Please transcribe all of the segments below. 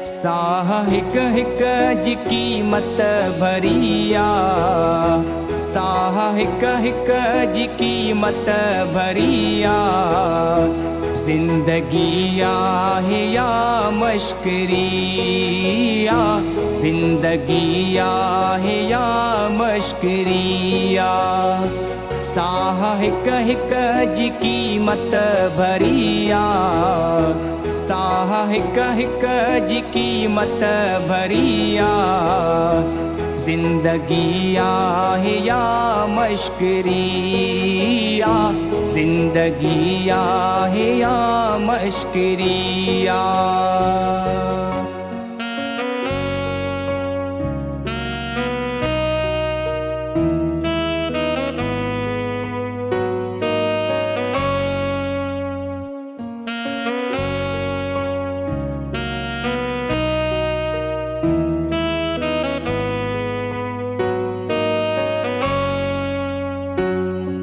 साह हिक हिक जी कीमत भरिया, साह हिक हिक जी कीमत भरिया। जिंदगी आहे या मश्करिया, जिंदगी आहे या मश्करिया। साह हिक हिक जी कीमत भरिया, साह हिक हिक जी कीमत भरिया। जिंदगी आहे या मश्करिया, जिंदगी आहे या मश्करिया।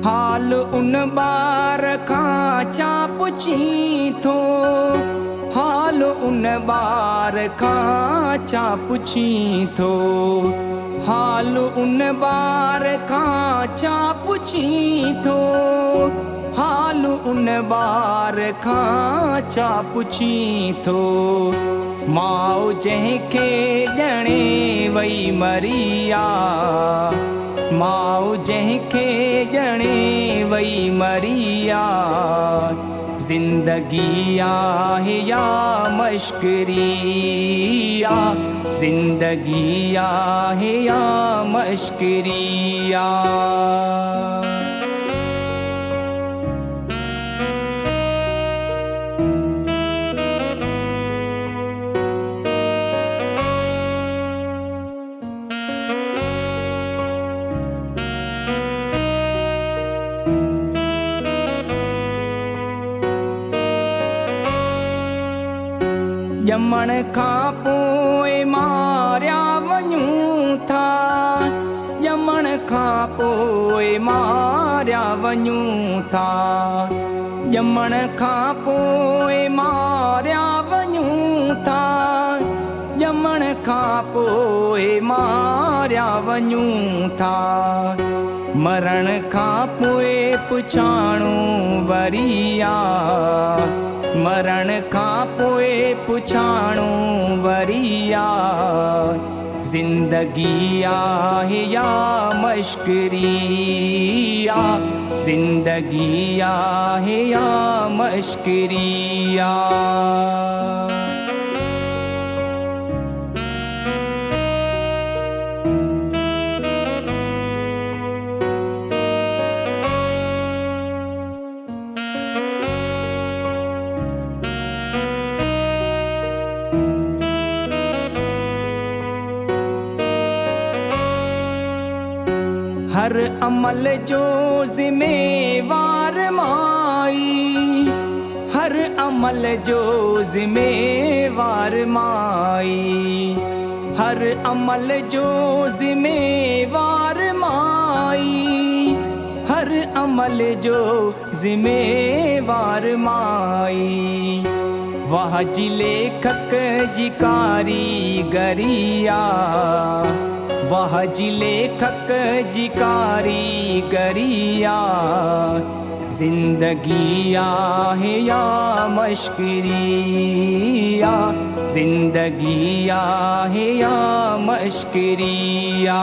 हाल उन बार खां चा पुछी थो, हाल उन बार खां चा पुछी थो। हाल उन बार खां चा पुछी थो, हाल उन बार खां चा पुछी थो। माउ जंहिंखे ॼणे वई मरिया, माउ जंहिंखे ॼणे वई मरिया। जिंदगी आहे या मश्करिया, जिंदगी आहे या मश्करिया। ॼमण खां पोइ मारिया वञूं था, ॼमण खां पोइ मारिया वञूं था। ॼमण खां पोइ मारिया वञूं था, ॼमण खां पोइ मारिया वञूं था। मरण खां पोइ पुछाणो वरिया, मरण खां पोइ पुछाणो वरिया। जिंदगी आहे या मश्करिया, जिंदगी आहे या मश्करिया। हर अमल जो ज़िम्मेवार माई, हर अमल जो ज़िम्मेवार माई। हर अमल जो ज़िम्मेवार माई, हर अमल जो ज़िम्मेवार माई। वाह जी लेखक जी कारीगरिया, वाह जी लेखक जी कारीगरिया। जिंदगी आहे या मश्करिया, जिंदगी आहे या मश्करिया।